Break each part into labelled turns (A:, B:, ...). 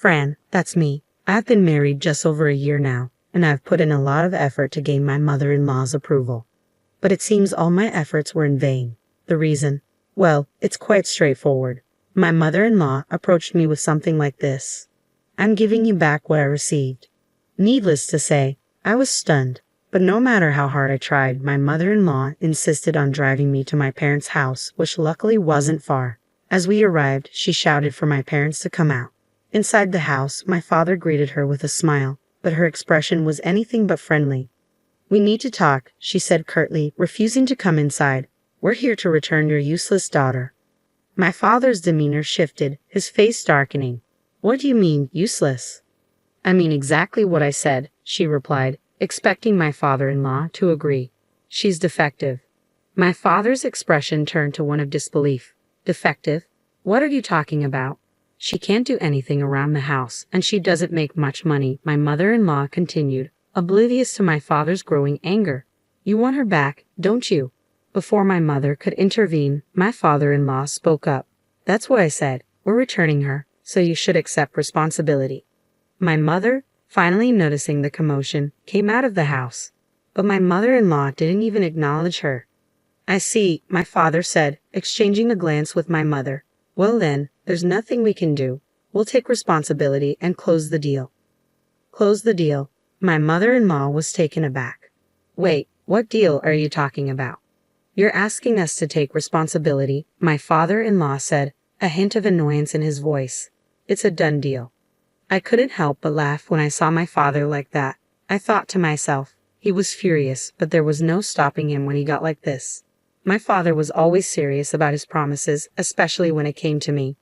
A: Fran, that's me. I've been married just over a year now, and I've put in a lot of effort to gain my mother-in-law's approval. But it seems all my efforts were in vain. The reason? Well, it's quite straightforward. My mother-in-law approached me with something like this. I'm giving you back what I received. Needless to say, I was stunned, but no matter how hard I tried, my mother-in-law insisted on driving me to my parents' house, which luckily wasn't far. As we arrived, she shouted for my parents to come out. Inside the house, my father greeted her with a smile, but her expression was anything but friendly. We need to talk, she said curtly, refusing to come inside. We're here to return your useless daughter. My father's demeanor shifted, his face darkening. What do you mean, useless? I mean exactly what I said, she replied, expecting my father-in-law to agree. She's defective. My father's expression turned to one of disbelief. Defective? What are you talking about? She can't do anything around the house, and she doesn't make much money, my mother-in-law continued, oblivious to my father's growing anger. You want her back, don't you? Before my mother could intervene, my father-in-law spoke up. That's what I said. We're returning her, so you should accept responsibility. My mother, finally noticing the commotion, came out of the house. But my mother-in-law didn't even acknowledge her. I see, my father said, exchanging a glance with my mother. Well then, there's nothing we can do. We'll take responsibility and close the deal. Close the deal. My mother-in-law was taken aback. Wait, what deal are you talking about? You're asking us to take responsibility, my father-in-law said, a hint of annoyance in his voice. It's a done deal. I couldn't help but laugh when I saw my father like that. I thought to myself, he was furious, but there was no stopping him when he got like this. My father was always serious about his promises, especially when it came to me.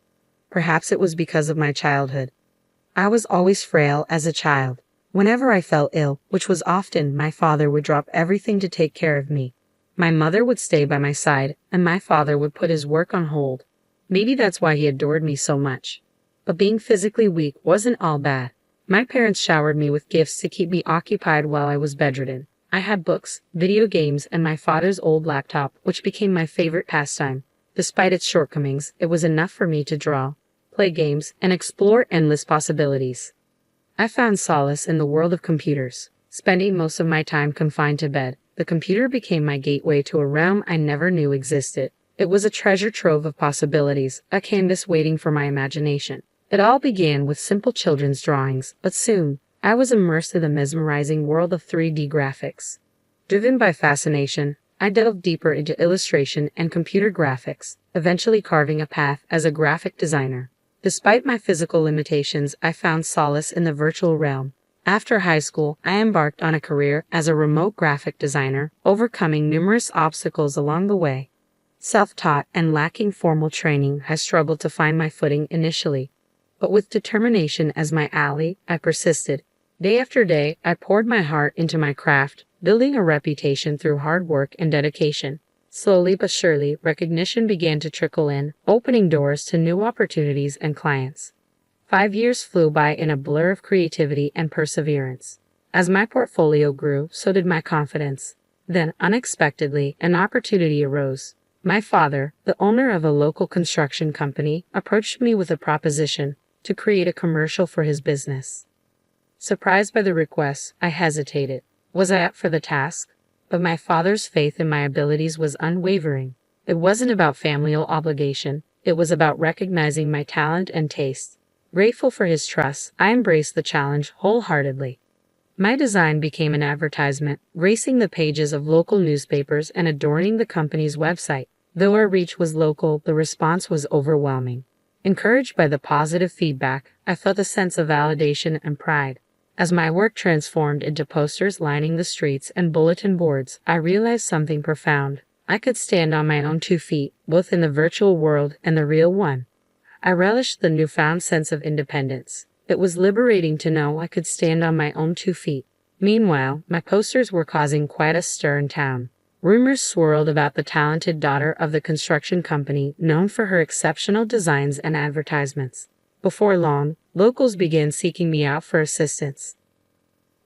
A: Perhaps it was because of my childhood. I was always frail as a child. Whenever I fell ill, which was often, my father would drop everything to take care of me. My mother would stay by my side, and my father would put his work on hold. Maybe that's why he adored me so much. But being physically weak wasn't all bad. My parents showered me with gifts to keep me occupied while I was bedridden. I had books, video games, and my father's old laptop, which became my favorite pastime. Despite its shortcomings, it was enough for me to draw, play games, and explore endless possibilities. I found solace in the world of computers. Spending most of my time confined to bed, the computer became my gateway to a realm I never knew existed. It was a treasure trove of possibilities, a canvas waiting for my imagination. It all began with simple children's drawings, but soon, I was immersed in the mesmerizing world of 3D graphics. Driven by fascination, I delved deeper into illustration and computer graphics, eventually carving a path as a graphic designer. Despite my physical limitations, I found solace in the virtual realm. After high school, I embarked on a career as a remote graphic designer, overcoming numerous obstacles along the way. Self-taught and lacking formal training, I struggled to find my footing initially. But with determination as my ally, I persisted. Day after day, I poured my heart into my craft, building a reputation through hard work and dedication. Slowly but surely, recognition began to trickle in, opening doors to new opportunities and clients. 5 years flew by in a blur of creativity and perseverance. As my portfolio grew, so did my confidence. Then, unexpectedly, an opportunity arose. My father, the owner of a local construction company, approached me with a proposition to create a commercial for his business. Surprised by the request, I hesitated. Was I up for the task? But my father's faith in my abilities was unwavering. It wasn't about familial obligation. It was about recognizing my talent and taste. Grateful for his trust, I embraced the challenge wholeheartedly. My design became an advertisement, gracing the pages of local newspapers and adorning the company's website. Though our reach was local, the response was overwhelming. Encouraged by the positive feedback, I felt a sense of validation and pride. As my work transformed into posters lining the streets and bulletin boards, I realized something profound. I could stand on my own 2 feet, both in the virtual world and the real one. I relished the newfound sense of independence. It was liberating to know I could stand on my own 2 feet. Meanwhile, my posters were causing quite a stir in town. Rumors swirled about the talented daughter of the construction company, known for her exceptional designs and advertisements. Before long, locals began seeking me out for assistance.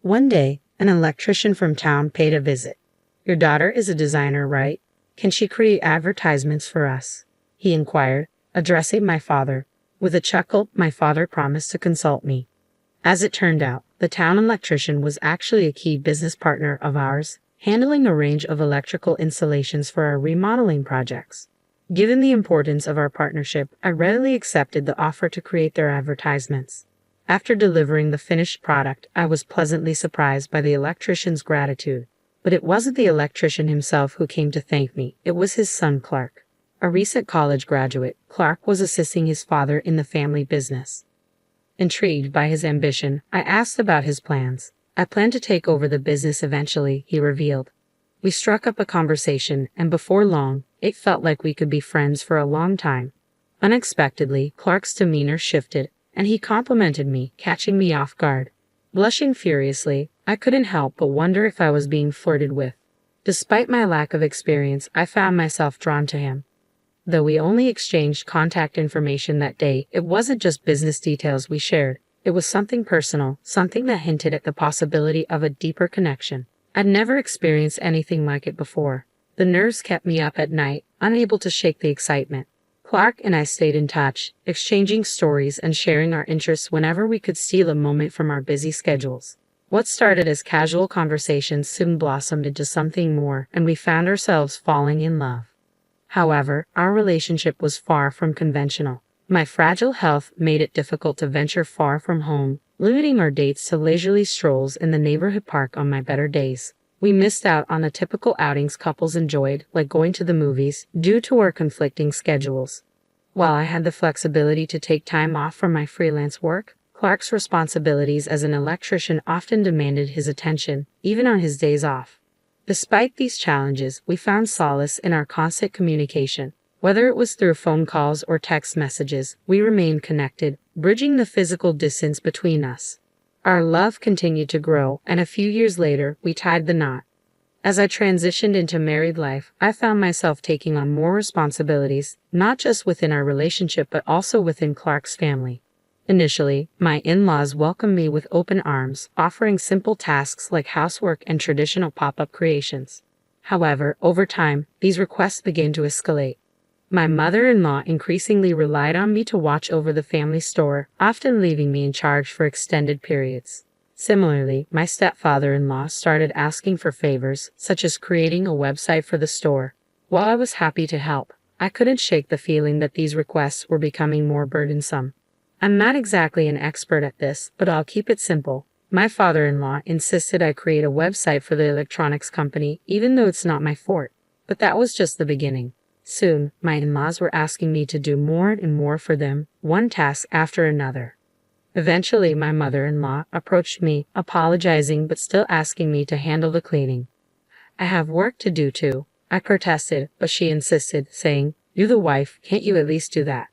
A: One day, an electrician from town paid a visit. Your daughter is a designer, right? Can she create advertisements for us? He inquired, addressing my father. With a chuckle, my father promised to consult me. As it turned out, the town electrician was actually a key business partner of ours, handling a range of electrical installations for our remodeling projects. Given the importance of our partnership, I readily accepted the offer to create their advertisements. After delivering the finished product, I was pleasantly surprised by the electrician's gratitude. But it wasn't the electrician himself who came to thank me, it was his son Clark. A recent college graduate, Clark was assisting his father in the family business. Intrigued by his ambition, I asked about his plans. "I plan to take over the business eventually," he revealed. We struck up a conversation, and before long, it felt like we could be friends for a long time. Unexpectedly, Clark's demeanor shifted, and he complimented me, catching me off guard. Blushing furiously, I couldn't help but wonder if I was being flirted with. Despite my lack of experience, I found myself drawn to him. Though we only exchanged contact information that day, it wasn't just business details we shared. It was something personal, something that hinted at the possibility of a deeper connection. I'd never experienced anything like it before. The nerves kept me up at night, unable to shake the excitement. Clark and I stayed in touch, exchanging stories and sharing our interests whenever we could steal a moment from our busy schedules. What started as casual conversations soon blossomed into something more, and we found ourselves falling in love. However, our relationship was far from conventional. My fragile health made it difficult to venture far from home, limiting our dates to leisurely strolls in the neighborhood park on my better days. We missed out on the typical outings couples enjoyed, like going to the movies, due to our conflicting schedules. While I had the flexibility to take time off from my freelance work, Clark's responsibilities as an electrician often demanded his attention, even on his days off. Despite these challenges, we found solace in our constant communication. Whether it was through phone calls or text messages, we remained connected, bridging the physical distance between us. Our love continued to grow, and a few years later, we tied the knot. As I transitioned into married life, I found myself taking on more responsibilities, not just within our relationship but also within Clark's family. Initially, my in-laws welcomed me with open arms, offering simple tasks like housework and traditional pop-up creations. However, over time, these requests began to escalate. My mother-in-law increasingly relied on me to watch over the family store, often leaving me in charge for extended periods. Similarly, my stepfather-in-law started asking for favors, such as creating a website for the store. While I was happy to help, I couldn't shake the feeling that these requests were becoming more burdensome. I'm not exactly an expert at this, but I'll keep it simple. My father-in-law insisted I create a website for the electronics company, even though it's not my forte. But that was just the beginning. Soon, my in-laws were asking me to do more and more for them, one task after another. Eventually, my mother-in-law approached me, apologizing but still asking me to handle the cleaning. "I have work to do too," I protested, but she insisted, saying, "You're the wife, can't you at least do that?"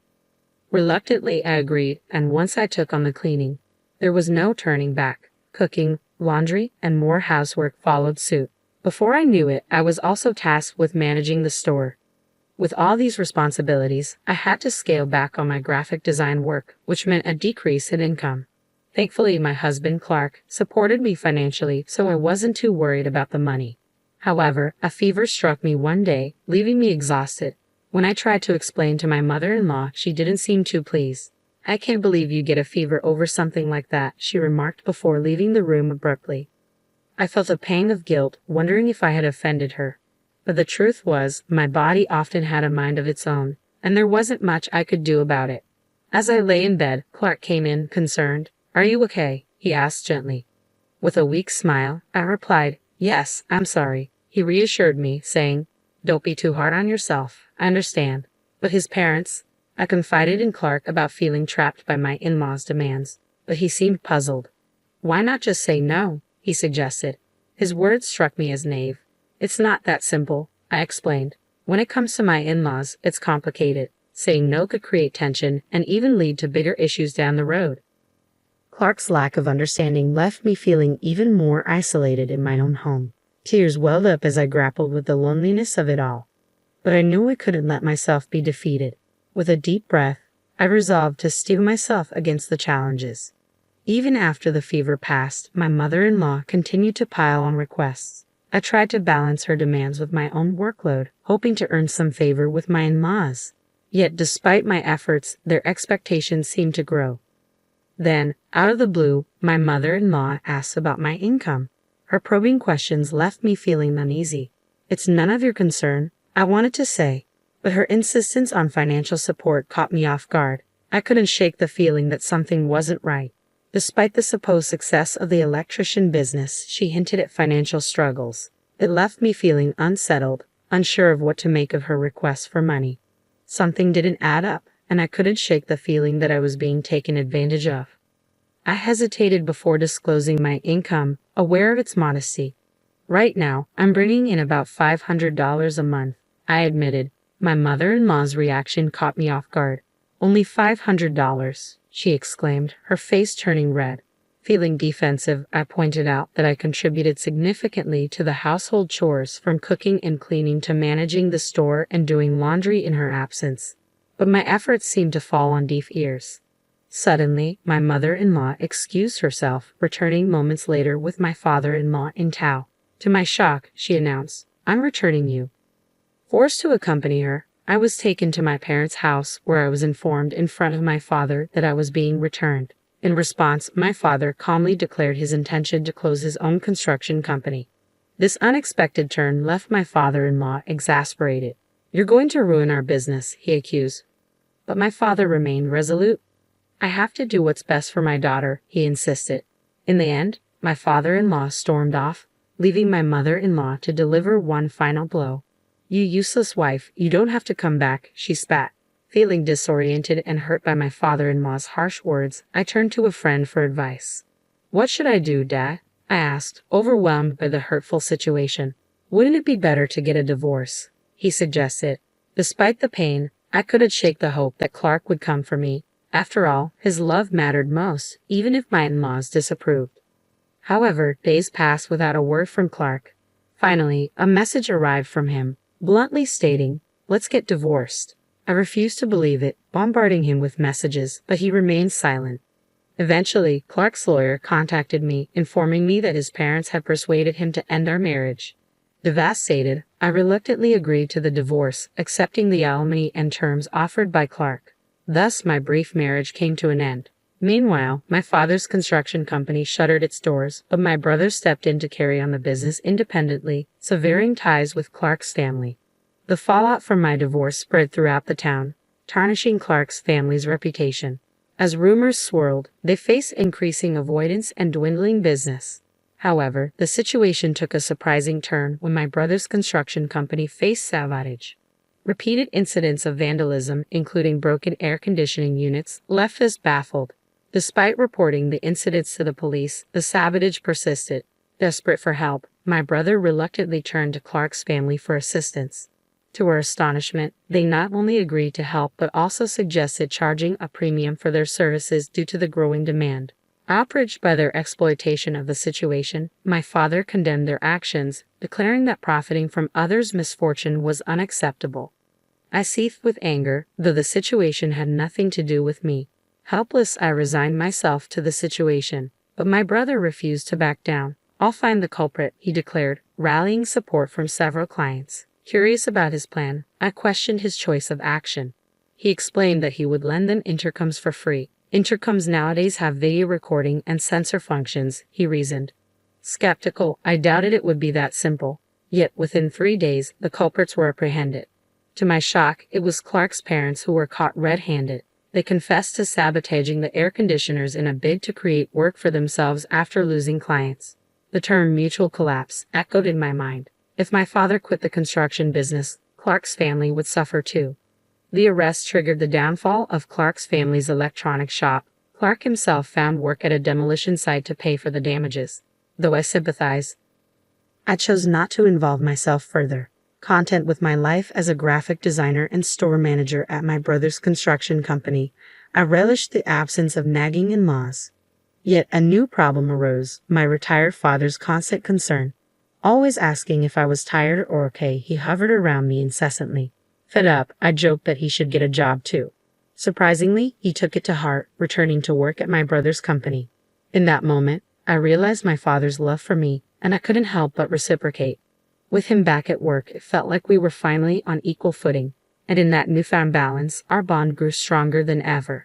A: Reluctantly, I agreed, and once I took on the cleaning, there was no turning back. Cooking, laundry, and more housework followed suit. Before I knew it, I was also tasked with managing the store. With all these responsibilities, I had to scale back on my graphic design work, which meant a decrease in income. Thankfully, my husband, Clark, supported me financially, so I wasn't too worried about the money. However, a fever struck me one day, leaving me exhausted. When I tried to explain to my mother-in-law, she didn't seem too pleased. "I can't believe you get a fever over something like that," she remarked before leaving the room abruptly. I felt a pang of guilt, wondering if I had offended her. But the truth was, my body often had a mind of its own, and there wasn't much I could do about it. As I lay in bed, Clark came in, concerned. "Are you okay?" he asked gently. With a weak smile, I replied, "Yes, I'm sorry." He reassured me, saying, "Don't be too hard on yourself. I understand." But his parents? I confided in Clark about feeling trapped by my in-laws' demands, but he seemed puzzled. "Why not just say no?" he suggested. His words struck me as naive. "It's not that simple," I explained. "When it comes to my in-laws, it's complicated. Saying no could create tension and even lead to bigger issues down the road." Clark's lack of understanding left me feeling even more isolated in my own home. Tears welled up as I grappled with the loneliness of it all. But I knew I couldn't let myself be defeated. With a deep breath, I resolved to steel myself against the challenges. Even after the fever passed, my mother-in-law continued to pile on requests. I tried to balance her demands with my own workload, hoping to earn some favor with my in-laws. Yet despite my efforts, their expectations seemed to grow. Then, out of the blue, my mother-in-law asked about my income. Her probing questions left me feeling uneasy. "It's none of your concern," I wanted to say, but her insistence on financial support caught me off guard. I couldn't shake the feeling that something wasn't right. Despite the supposed success of the electrician business, she hinted at financial struggles. It left me feeling unsettled, unsure of what to make of her request for money. Something didn't add up, and I couldn't shake the feeling that I was being taken advantage of. I hesitated before disclosing my income, aware of its modesty. "Right now, I'm bringing in about $500 a month," I admitted. My mother-in-law's reaction caught me off guard. "Only $500, she exclaimed, her face turning red. Feeling defensive, I pointed out that I contributed significantly to the household chores, from cooking and cleaning to managing the store and doing laundry in her absence. But my efforts seemed to fall on deaf ears. Suddenly, my mother-in-law excused herself, returning moments later with my father-in-law in tow. To my shock, she announced, "I'm returning you." Forced to accompany her, I was taken to my parents' house, where I was informed in front of my father that I was being returned. In response, my father calmly declared his intention to close his own construction company. This unexpected turn left my father-in-law exasperated. "You're going to ruin our business," he accused. But my father remained resolute. "I have to do what's best for my daughter," he insisted. In the end, my father-in-law stormed off, leaving my mother-in-law to deliver one final blow. "You useless wife, you don't have to come back," she spat. Feeling disoriented and hurt by my father-in-law's harsh words, I turned to a friend for advice. "What should I do, Dad?" I asked, overwhelmed by the hurtful situation. "Wouldn't it be better to get a divorce?" he suggested. Despite the pain, I couldn't shake the hope that Clark would come for me. After all, his love mattered most, even if my in-laws disapproved. However, days passed without a word from Clark. Finally, a message arrived from him, bluntly stating, "Let's get divorced." I refused to believe it, bombarding him with messages, but he remained silent. Eventually, Clark's lawyer contacted me, informing me that his parents had persuaded him to end our marriage. Devastated, I reluctantly agreed to the divorce, accepting the alimony and terms offered by Clark. Thus, my brief marriage came to an end. Meanwhile, my father's construction company shuttered its doors, but my brother stepped in to carry on the business independently, severing ties with Clark's family. The fallout from my divorce spread throughout the town, tarnishing Clark's family's reputation. As rumors swirled, they faced increasing avoidance and dwindling business. However, the situation took a surprising turn when my brother's construction company faced sabotage. Repeated incidents of vandalism, including broken air conditioning units, left us baffled. Despite reporting the incidents to the police, the sabotage persisted. Desperate for help, my brother reluctantly turned to Clark's family for assistance. To our astonishment, they not only agreed to help but also suggested charging a premium for their services due to the growing demand. Outraged by their exploitation of the situation, my father condemned their actions, declaring that profiting from others' misfortune was unacceptable. I seethed with anger, though the situation had nothing to do with me. Helpless, I resigned myself to the situation, but my brother refused to back down. "I'll find the culprit," he declared, rallying support from several clients. Curious about his plan, I questioned his choice of action. He explained that he would lend them intercoms for free. "Intercoms nowadays have video recording and sensor functions," he reasoned. Skeptical, I doubted it would be that simple. Yet within 3 days, the culprits were apprehended. To my shock, it was Clark's parents who were caught red-handed. They confessed to sabotaging the air conditioners in a bid to create work for themselves after losing clients. The term mutual collapse echoed in my mind. If my father quit the construction business, Clark's family would suffer too. The arrest triggered the downfall of Clark's family's electronics shop. Clark himself found work at a demolition site to pay for the damages. Though I sympathized, I chose not to involve myself further. Content with my life as a graphic designer and store manager at my brother's construction company, I relished the absence of nagging in-laws. Yet a new problem arose, my retired father's constant concern. Always asking if I was tired or okay, he hovered around me incessantly. Fed up, I joked that he should get a job too. Surprisingly, he took it to heart, returning to work at my brother's company. In that moment, I realized my father's love for me, and I couldn't help but reciprocate. With him back at work, it felt like we were finally on equal footing. And in that newfound balance, our bond grew stronger than ever.